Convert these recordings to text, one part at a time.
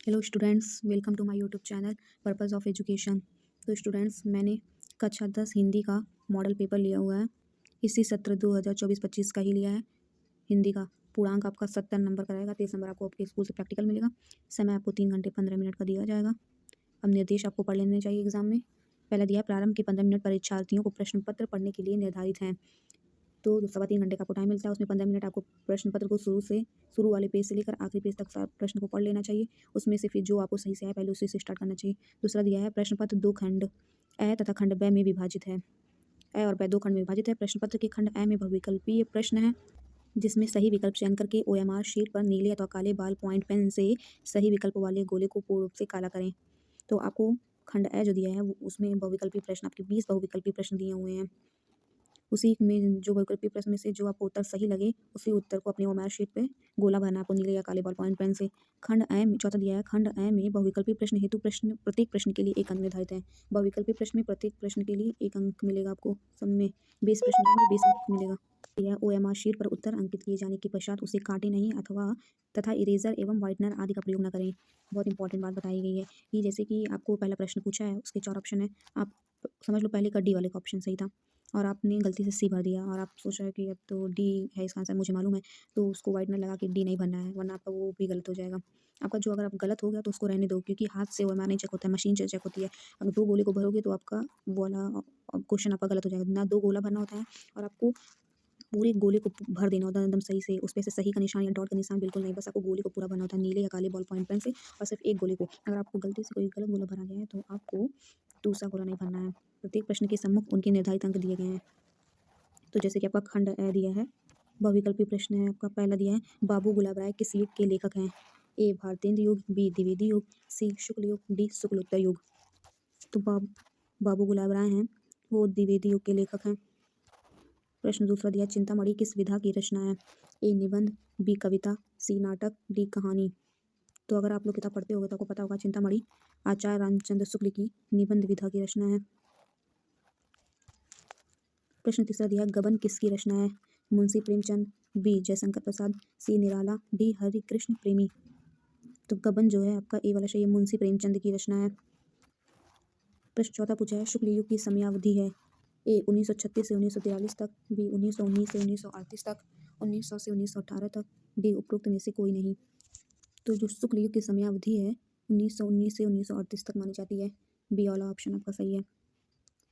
Hello students, welcome to my YouTube channel purpose of education. तो students, मैंने कक्षा 10 हिंदी का मॉडल पेपर लिया हुआ है। इसी सत्र 2024-25 का ही लिया है। हिंदी का पूर्णांक आपका 70 नंबर का रहेगा। 30 नंबर आपको आपके स्कूल से प्रैक्टिकल मिलेगा। समय आपको 3 घंटे 15 मिनट का दिया जाएगा। अब निर्देश आपको पढ़ लेने चाहिए एग्जाम में। पहला दिया है, प्रारंभ के 15 मिनट परीक्षार्थियों को प्रश्न पत्र पढ़ने के लिए निर्धारित हैं। तो 3.25 घंटे का आपको टाइम मिलता है। उसमें 15 मिनट आपको प्रश्न पत्र को शुरू वाले पेज से लेकर आखिरी पेज तक प्रश्न को पढ़ लेना चाहिए। उसमें से फिर जो आपको सही से आया पहले उसी से स्टार्ट करना चाहिए। दूसरा दिया है, प्रश्न पत्र 2 खंड अ तथा खंड ब में विभाजित है। अ और ब 2 खंड में विभाजित है। प्रश्न पत्र के खंड अ में बहुविकल्पीय प्रश्न है, जिसमें सही विकल्प चयन करके ओएमआर शीट पर नीले अथवा काले बाल पॉइंट पेन से सही विकल्प वाले गोले को पूर्ण रूप से काला करें। तो आपको खंड अ जो दिया है उसमें बहुविकल्पीय प्रश्न आपके 20 बहुविकल्पीय प्रश्न दिए हुए हैं। उसी में जो वैकल्पिक प्रश्न में से जो आपको उत्तर सही लगे उसी उत्तर को अपनी ओमआर शीट पे गोला भरना आपको नीले या काले बॉल पॉइंट पेन से। खंड अ में चौथा दिया है, खंड अ में बहुविकल्पी प्रश्न हेतु प्रश्न प्रत्येक प्रश्न के लिए 1 अंक निर्धारित है। बहुविकल्पी प्रश्न में प्रत्येक प्रश्न के लिए 1 अंक मिलेगा आपको। सब में 20 प्रश्न रहेंगे, 20 अंक मिलेगा। यह ओएमआर शीट पर उत्तर अंकित किए जाने के पश्चात उसे काटे नहीं अथवा तथा इरेजर एवं व्हाइटनर आदि का प्रयोग न करें। बहुत इंपॉर्टेंट बात बताई गई है कि जैसे कि आपको पहला प्रश्न पूछा है, उसके 4 ऑप्शन है। आप समझ लो पहले का डी वाले का ऑप्शन सही था और आपने गलती से सी भर दिया और आप सोच रहे हो कि अब तो डी है इसका आंसर, मुझे मालूम है, तो उसको व्हाइटनर लगा के डी नहीं भरना है, वरना आपका वो भी गलत हो जाएगा। आपका जो अगर आप गलत हो गया तो उसको रहने दो, क्योंकि हाथ से ओएमआर नहीं चेक होता है, मशीन से चेक होती है। अगर 2 गोले को भरोगे तो आपका वो वाला क्वेश्चन आपका गलत हो जाएगा। ना 2 गोला भरना होता है और आपको पूरे गोले को भर देना होता है एकदम सही से। उसपे से सही का निशान या डॉट का निशान बिल्कुल नहीं, बस आपको गोले को पूरा भरना होता है नीले या काले बॉल पॉइंट पेन से, और सिर्फ एक गोले को। अगर आपको गलती से कोई गलत गोला भरा गया है तो आपको दूसरा गोला नहीं भरना है। प्रत्येक प्रश्न के सम्मुख उनके निर्धारित अंक दिए गए हैं। तो जैसे कि आपका खंड अ दिया है, बहुविकल्पी प्रश्न है आपका। पहला दिया है, बाबू गुलाब राय किस युग के लेखक हैं? ए भारतेंद्र युग, बी द्विवेदी युग, सी शुक्ल युग, डी शुक्लोत्तर युग। तो बाबू गुलाब राय हैं, वो द्विवेदी युग के लेखक हैं। प्रश्न दूसरा दिया, चिंतामणि किस विधा की रचना है? ए निबंध, बी कविता, सी नाटक, डी कहानी। तो अगर आप लोग किताब पढ़ते होगे तो आपको पता होगा चिंतामणि आचार्य रामचंद्र शुक्ल की निबंध विधा की रचना है। प्रश्न तीसरा दिया, गबन किसकी रचना है? मुंशी प्रेमचंद, बी जयशंकर प्रसाद, सी निराला, डी हरिकृष्ण प्रेमी। तो गबन जो है आपका ए वाला सही है, मुंशी प्रेमचंद की रचना है। प्रश्न चौथा पूछा है, शुक्ल युग की समयावधि है? ए 1936 से 1943 तक, बी 1919 से 1938 तक, 1900 से 1918 तक, डी उपरोक्त में से कोई नहीं। तो जो शुक्ल युग की समयावधि है 1919 से 1938 तक मानी जाती है। बी वाला ऑप्शन आपका सही है।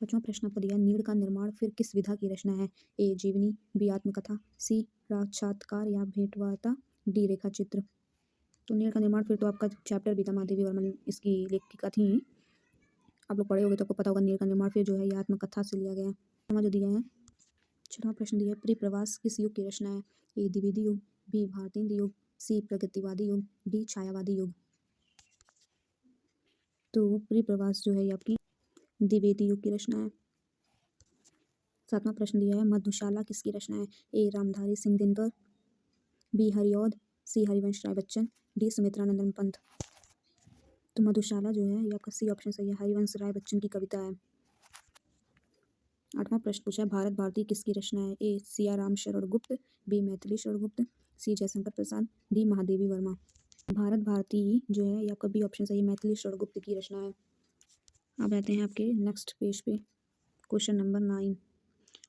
पांचवा प्रश्न आपको दिया, नीड़ का निर्माण फिर किस विधा की रचना है? ए जीवनी, बी आत्मकथा, सी साक्षात्कार या भेंटवार्ता, डी रेखा चित्र। तो नीड़ का निर्माण फिर तो आपका चैप्टर भी था, महादेवी वर्मन इसकी लेखिका थी। आप लोग पढ़े होगे तो आपको पता होगा नीड़ का निर्माण फिर जो है ये आत्मकथा से लिया गया है। समझ जो दिया है। छठवां प्रश्न दिया है, परिप्रवास किस युग की रचना है? ए द्विवेदी युग, बी भारतेंद्र युग, सी प्रगतिवादी युग, डी छायावादी युग। तो परिप्रवास जो है ये आपकी द्विवेदी युग की रचना है। सातवां प्रश्न दिया है, मधुशाला किसकी रचना है? ए रामधारी सिंह दिनकर, बी हरिऔध, सी हरिवंश राय बच्चन, डी सुमित्रानंदन पंत। तो मधुशाला जो है ये आपका सी ऑप्शन सही है, हरिवंश राय बच्चन की कविता है। आठवां प्रश्न पूछा है, भारत भारती किसकी रचना है? ए सियाराम शरण गुप्त, बी मैथिली शरण गुप्त, सी जयशंकर प्रसाद, डी महादेवी वर्मा। भारत भारती जो है ये आपका बी ऑप्शन सही है, मैथिली शरण गुप्त की रचना है। अब आते हैं आपके नेक्स्ट पेज पे। क्वेश्चन नंबर 9,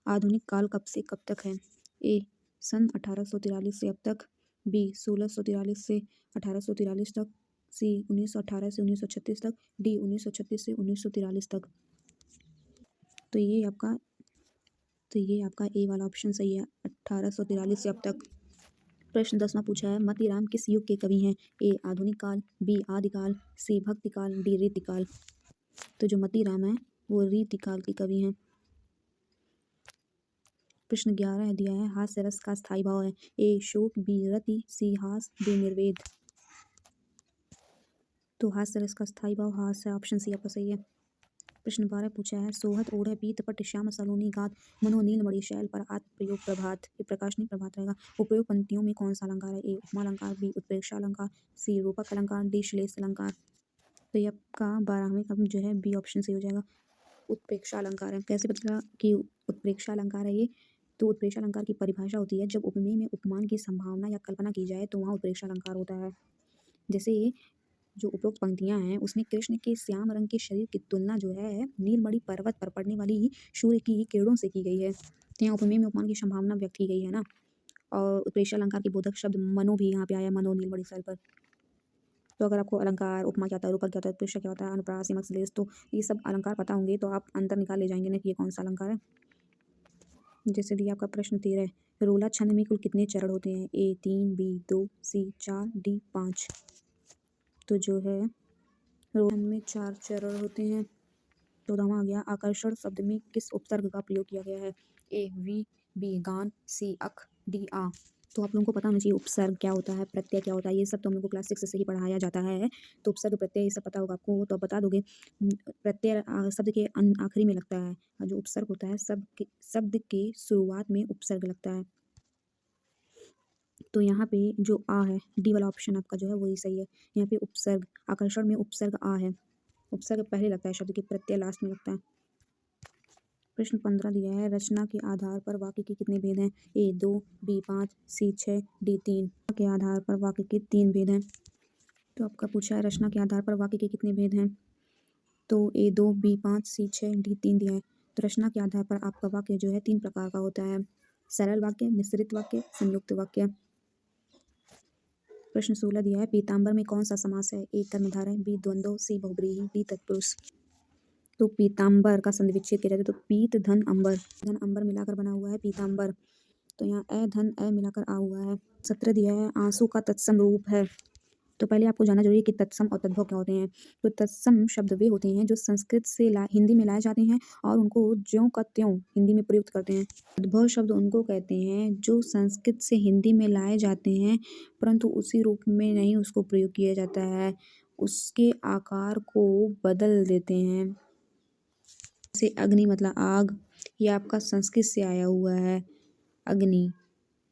आधुनिक काल कब से कब तक है? ए सन 1843 से अब तक, बी 1643 से 1843 तक, सी 1918 से 1936 तक, डी 1936 से 1943 तक। तो ये आपका ए वाला ऑप्शन सही है, 1843 से अब तक। प्रश्न 10वां पूछा है, मतीराम किस युग के कवि हैं? ए आधुनिक काल, बी आदिकाल, सी भक्तिकाल, डी रीतिकाल। तो जो मतीराम है वो रीतिकाल के कवि हैं। प्रश्न 11 दिया है, हास्य रस का स्थायी भाव है? ए शोक, बी रति, सी हास, डी निर्वेद। तो हास्य रस का स्थायी भाव हास्य ऑप्शन सी आपका सही है। प्रश्न 12 पूछा है, सोहत ओढ़े पीत पट श्याम सलोनी गात मनोनील मणि शैल पर आत्म प्रयोग प्रभात। ये प्रकाश नहीं प्रभात रहेगा। उपयोग पंक्तियों में कौन सा अलंकार है? ए उपमा अलंकार, बी उत्प्रेक्षा अलंकार, सी रूपक अलंकार, डी श्लेष अलंकार। तो ये आपका 12वें का जो है बी ऑप्शन सही हो जाएगा, उत्प्रेक्षा अलंकार है। कैसे पता चला कि उत्प्रेक्षा अलंकार है ये? तो उत्प्रेक्षा अलंकार की परिभाषा होती है, जब उपमेय में उपमान की संभावना या कल्पना की जाए तो वहाँ उत्प्रेक्षा अलंकार होता है। जैसे जो उपरोक्त पंक्तियाँ हैं उसमें कृष्ण के श्याम रंग के शरीर की तुलना जो है नीलमणि पर्वत पर पड़ने वाली सूर्य की किरणों से की गई है। तो यहाँ उपमेय में उपमान की संभावना व्यक्त की गई है ना। और उत्प्रेक्षा अलंकार के बोधक शब्द मनो भी यहाँ पे आया, मनो नीलमणि स्थल पर। तो अगर आपको अलंकार, उपमा क्या होता है, रूपक क्या होता है, उत्प्रेक्षा क्या होता है, अनुप्रास, यमक, श्लेष, तो ये सब अलंकार पता होंगे तो आप अंतर निकाल ले जाएंगे ना कि ये कौन सा अलंकार है। जैसे दिया आपका प्रश्न 13, रोला छंद में कुल कितने चरण होते हैं? A 3, B 2, C 4, D 5। तो जो है रोला छंद में 4 चरण होते हैं। 14वां आ गया, आकर्षण शब्द में किस उपसर्ग का प्रयोग किया गया है? A वी, B गान, C अक, D आ। तो आप लोगों को पता होना चाहिए उपसर्ग क्या होता है, प्रत्यय क्या होता है, ये सब तो हम लोग को क्लास 6 से ही पढ़ाया जाता है। तो उपसर्ग प्रत्यय ये सब पता होगा आपको तो आप बता दोगे। प्रत्यय शब्द के आखिरी में लगता है और जो उपसर्ग होता है शब्द के शुरुआत में उपसर्ग लगता है। तो यहाँ पे जो आ है, डी वाला ऑप्शन आपका जो है वही सही है। यहाँ पे उपसर्ग, आकर्षण में उपसर्ग आ है, उपसर्ग पहले लगता है शब्द के, प्रत्यय लास्ट में लगता है। प्रश्न 15 दिया है, रचना के आधार पर वाक्य के कितने भेद हैं? A 2, B 5, C 6, D 3। के आधार पर वाक्य के 3 भेद हैं। तो आपका पूछा है रचना के आधार पर वाक्य के कितने भेद हैं? तो A 2, B 5, C 6, D 3 दिया है। तो रचना के आधार पर आपका वाक्य जो है 3 प्रकार का होता है, सरल वाक्य, मिश्रित वाक्य, संयुक्त वाक्य। प्रश्न 16 दिया है, पीताम्बर में कौन सा समास है? A कर्मधारय, B द्वंद्व, C बहुब्रीहि, D तत्पुरुष। तो पीताम्बर का संधि विच्छेद किया जाता है तो पीत धन अंबर मिलाकर बना हुआ है पीताम्बर। तो यहाँ अ धन अ मिलाकर आ हुआ है। 17 दिया है, आंसू का तत्सम रूप है। तो पहले आपको जानना जरूरी है कि तत्सम और तद्भव क्या होते हैं। तो तत्सम शब्द वे होते हैं जो संस्कृत से हिंदी में लाए जाते हैं और उनको ज्यों का त्यों हिंदी में प्रयुक्त करते हैं। तद्भव शब्द उनको कहते हैं जो संस्कृत से हिंदी में लाए जाते हैं परंतु उसी रूप में नहीं उसको प्रयोग किया जाता है, उसके आकार को बदल देते हैं। जैसे अग्नि मतलब आग, ये आपका संस्कृत से आया हुआ है अग्नि,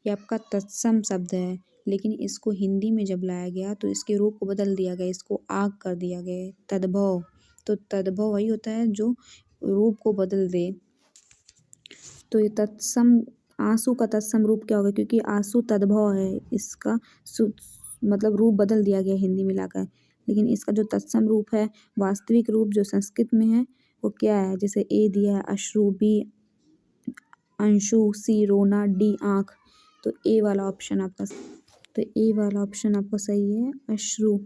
ये आपका तत्सम शब्द है लेकिन इसको हिंदी में जब लाया गया तो इसके रूप को बदल दिया गया, इसको आग कर दिया गया, तद्भव। तो तद्भव वही होता है जो रूप को बदल दे। तो ये तत्सम, आंसू का तत्सम रूप क्या होगा? क्योंकि आंसू तद्भव है, इसका मतलब रूप बदल दिया गया हिंदी में लाकर, लेकिन इसका जो तत्सम रूप है, वास्तविक रूप जो संस्कृत में है वो क्या है? जैसे ए दिया है अश्रु, बी अंशु, सी रोना, डी आँख। तो ए वाला ऑप्शन आपका, तो ए वाला ऑप्शन आपका सही है, अश्रु।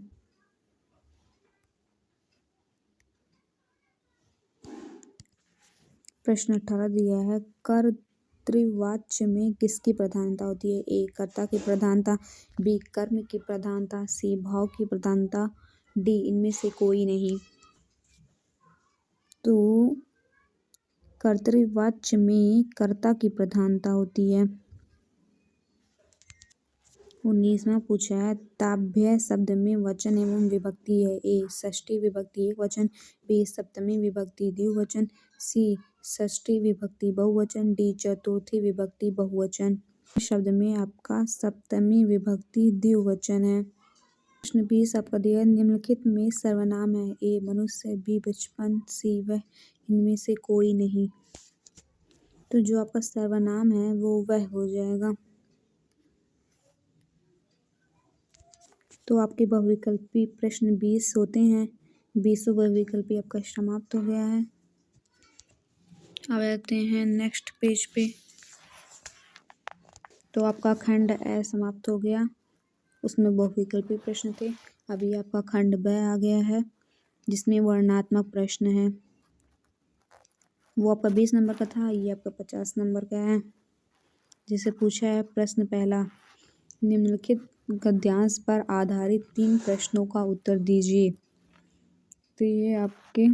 प्रश्न 18 दिया है, कर्तृवाच्य में किसकी प्रधानता होती है? ए कर्ता की प्रधानता, बी कर्म की प्रधानता, सी भाव की प्रधानता, डी इनमें से कोई नहीं। तो कर्तृवाच्य में कर्ता की प्रधानता होती है। 19वां पूछा है, ताभ्य शब्द में वचन एवं विभक्ति है। ए षष्ठी विभक्ति एकवचन, बी सप्तमी विभक्ति द्विवचन, सी षष्ठी विभक्ति बहुवचन, डी चतुर्थी विभक्ति बहुवचन। शब्द में आपका सप्तमी विभक्ति द्विवचन है। प्रश्न 20 आपका दिया है, निम्नलिखित में सर्वनाम है। ए मनुष्य, बी बचपन, सी वह, इनमें से कोई नहीं। तो जो आपका सर्वनाम है वो वह हो जाएगा। तो आपके बहुविकल्पी प्रश्न 20 होते हैं, 20 बहुविकल्पी आपका समाप्त हो गया है। अब आते हैं नेक्स्ट पेज पे। तो आपका खंड ए समाप्त हो गया, उसमें बहुविकल्पी प्रश्न थे। अभी आपका खंड ब आ गया है जिसमें वर्णनात्मक प्रश्न है। वो आपका 20 नंबर का था, ये आपका 50 नंबर का है। जिसे पूछा है प्रश्न पहला, निम्नलिखित गद्यांश पर आधारित 3 प्रश्नों का उत्तर दीजिए। तो ये आपके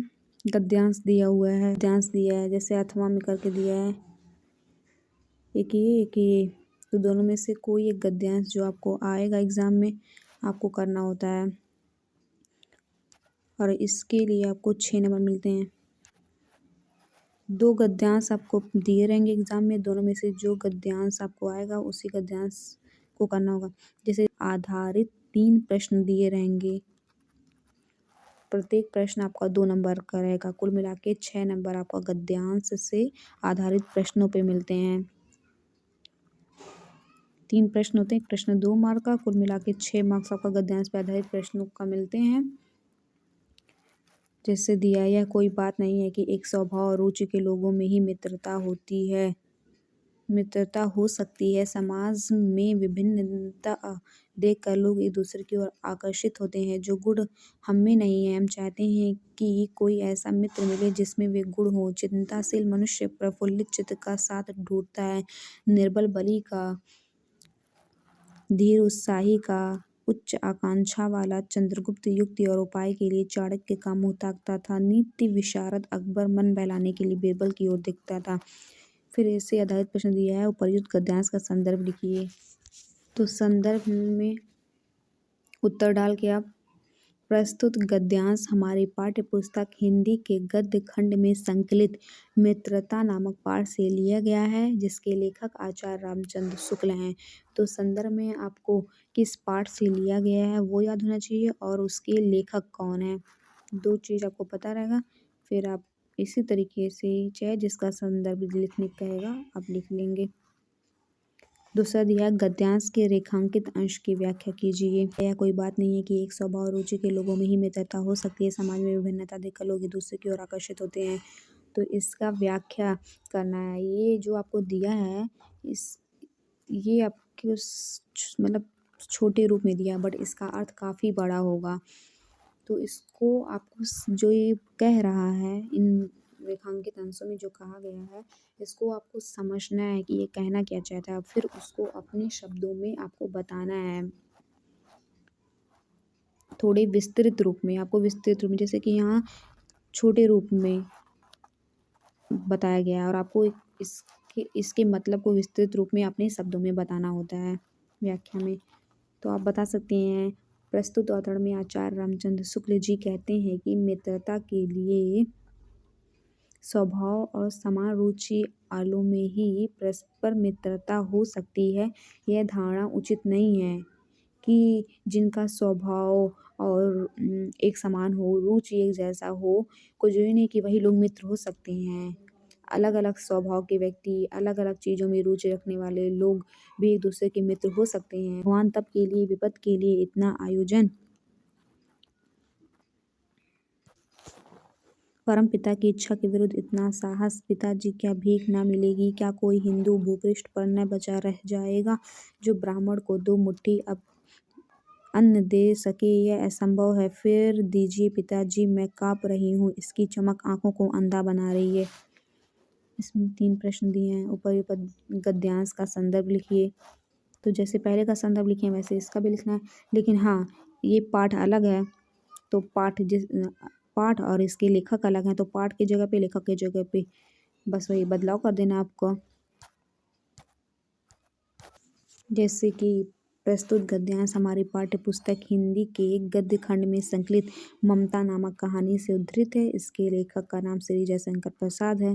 गद्यांश दिया हुआ है, गद्यांश दिया है जैसे अथवा में करके दिया है, एक ये। तो दोनों में से कोई एक गद्यांश जो आपको आएगा एग्जाम में आपको करना होता है और इसके लिए आपको 6 नंबर मिलते हैं। 2 गद्यांश आपको दिए रहेंगे एग्जाम में, दोनों में से जो गद्यांश आपको आएगा उसी गद्यांश को करना होगा। जैसे आधारित 3 प्रश्न दिए रहेंगे, प्रत्येक प्रश्न आपका 2 नंबर का रहेगा, कुल मिला के 6 नंबर आपका गद्यांश से आधारित प्रश्नों पे मिलते हैं। 3 प्रश्न होते हैं, एक प्रश्न 2 मार्क का, कुल मिला के 6 मार्क्स आपका गद्यांश पे आधारित प्रश्नों का मिलते हैं। जैसे दिया यह कोई बात नहीं है कि एक स्वभाव और रुचि के लोगों में ही मित्रता होती है, मित्रता हो सकती है। समाज में विभिन्नता देखकर लोग एक दूसरे की ओर आकर्षित होते हैं। जो गुण हम में नहीं है, हम चाहते हैं कि कोई ऐसा मित्र मिले जिसमें वे गुण हो। चिंताशील मनुष्य प्रफुल्लित चित्त का साथ ढूंढता है, निर्बल बलि का, धीर उत्साही का, उच्च आकांक्षा वाला चंद्रगुप्त युक्ति और उपाय के लिए चाणक्य का मुंह ताकता था, नीति विशारद अकबर मन बहलाने के लिए बीरबल की ओर देखता था। फिर इससे आधारित प्रश्न दिया है, उपर्युक्त गद्यांश का संदर्भ लिखिए। तो संदर्भ में उत्तर डाल के आप प्रस्तुत गद्यांश हमारी पाठ्य पुस्तक हिंदी के गद्य खंड में संकलित मित्रता नामक पाठ से लिया गया है, जिसके लेखक आचार्य रामचंद्र शुक्ल हैं। तो संदर्भ में आपको किस पाठ से लिया गया है वो याद होना चाहिए और उसके लेखक कौन है, 2 चीज़ आपको पता रहेगा। फिर आप इसी तरीके से चाहे जिसका संदर्भ लिखने कहेगा आप लिख लेंगे। दूसरा दिया गद्यांश के रेखांकित अंश की व्याख्या कीजिए। यह कोई बात नहीं है कि एक स्वभाव और रुचि के लोगों में ही मित्रता हो सकती है। समाज में विभिन्नता देखकर लोग एक दूसरे की ओर आकर्षित होते हैं। तो इसका व्याख्या करना है। ये जो आपको दिया है ये आपके मतलब छोटे रूप में दिया, बट इसका अर्थ काफ़ी बड़ा होगा। तो इसको आपको जो ये कह रहा है इन रेखांकित अंशों में जो कहा गया है, इसको आपको समझना है कि ये कहना क्या चाहता है, फिर उसको अपने शब्दों में आपको बताना है, थोड़े विस्तृत रूप में। आपको विस्तृत रूप में, जैसे कि यहाँ छोटे रूप में बताया गया है और आपको इसके मतलब को विस्तृत रूप में अपने शब्दों में बताना होता है व्याख्या में। तो आप बता सकते हैं, प्रस्तुत अवतरण में आचार्य रामचंद्र शुक्ल जी कहते हैं कि मित्रता के लिए स्वभाव और समान रुचि वालों में ही परस्पर मित्रता हो सकती है। यह धारणा उचित नहीं है कि जिनका स्वभाव और एक समान हो, रुचि एक जैसा हो, कुछ भी नहीं कि वही लोग मित्र हो सकते हैं। अलग अलग स्वभाव के व्यक्ति, अलग अलग चीज़ों में रुचि रखने वाले लोग भी एक दूसरे के मित्र हो सकते हैं। भगवान तप के लिए, विपद के लिए इतना आयोजन, परम पिता की इच्छा के विरुद्ध इतना साहस, पिताजी क्या भीख न मिलेगी, क्या कोई हिंदू भूपृष्ठ पर न बचा रह जाएगा जो ब्राह्मण को 2 मुट्ठी अब अन्न दे सके, यह असंभव है। फिर दीजिए पिताजी, मैं काँप रही हूँ, इसकी चमक आंखों को अंधा बना रही है। इसमें 3 प्रश्न दिए हैं, उपर्युक्त गद्यांश का संदर्भ लिखिए। तो जैसे पहले का संदर्भ लिखे हैं वैसे इसका भी लिखना है, लेकिन हाँ ये पाठ अलग है, तो पाठ और इसके लेखक अलग हैं, तो पाठ की जगह पे लेखक की जगह पे बस वही बदलाव कर देना आपको। जैसे कि प्रस्तुत गद्यांश हमारी पाठ्य पुस्तक हिंदी के गद्य खंड में संकलित ममता नामक कहानी से उद्धृत है। इसके लेखक का नाम श्री जयशंकर प्रसाद है।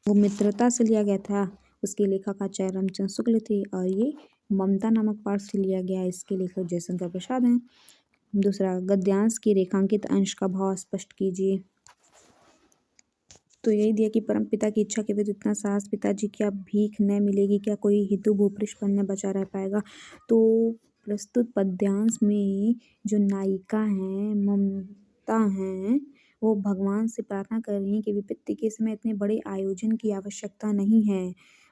वो मित्रता से लिया गया था, उसके लेखक आचार्य रामचंद्र शुक्ल थे, और ये ममता नामक पाठ से लिया गया, इसके लेखक जयशंकर प्रसाद हैं। दूसरा, गद्यांश के रेखांकित अंश का भाव स्पष्ट कीजिए। तो यही दिया कि परम पिता की इच्छा के विरुद्ध इतना साहस, पिताजी क्या भीख न मिलेगी, क्या कोई हिंदू भूपृष्ठ पर न बचा रह पाएगा। तो प्रस्तुत पद्यांश में जो नायिका हैं, ममता हैं, वो भगवान से प्रार्थना कर रही हैं कि विपत्ति के समय इतने बड़े आयोजन की आवश्यकता नहीं है।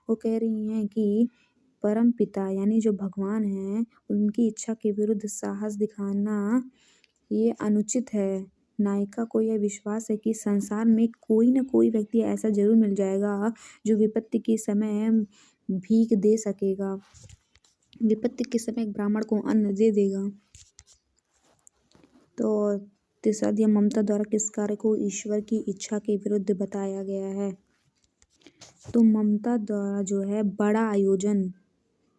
वो कह रही हैं कि परम पिता यानी जो भगवान हैं, उनकी इच्छा के विरुद्ध साहस दिखाना ये अनुचित है। नायिका को यह विश्वास है कि संसार में कोई न कोई व्यक्ति ऐसा जरूर मिल जाएगा जो विपत्ति के समय भीख दे सकेगा, विपत्ति के समय एक ब्राह्मण को अन्न दे देगा। तो तीसरा दिया, ममता द्वारा किस कार्य को ईश्वर की इच्छा के विरुद्ध बताया गया है। तो ममता द्वारा जो है बड़ा आयोजन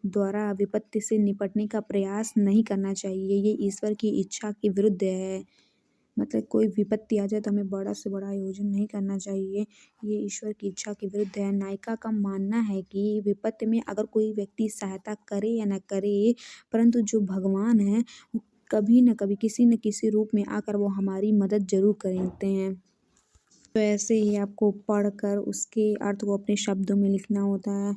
द्वारा विपत्ति से निपटने का प्रयास नहीं करना चाहिए, ये ईश्वर की इच्छा के विरुद्ध है। मतलब कोई विपत्ति आ जाए तो हमें बड़ा से बड़ा आयोजन नहीं करना चाहिए, ये ईश्वर की इच्छा के विरुद्ध है। नायिका का मानना है कि विपत्ति में अगर कोई व्यक्ति सहायता करे या न करे, परंतु जो भगवान है वो कभी न कभी किसी न किसी रूप में आकर वो हमारी मदद जरूर करते हैं। तो ऐसे ही आपको पढ़कर उसके अर्थ को अपने शब्दों में लिखना होता है।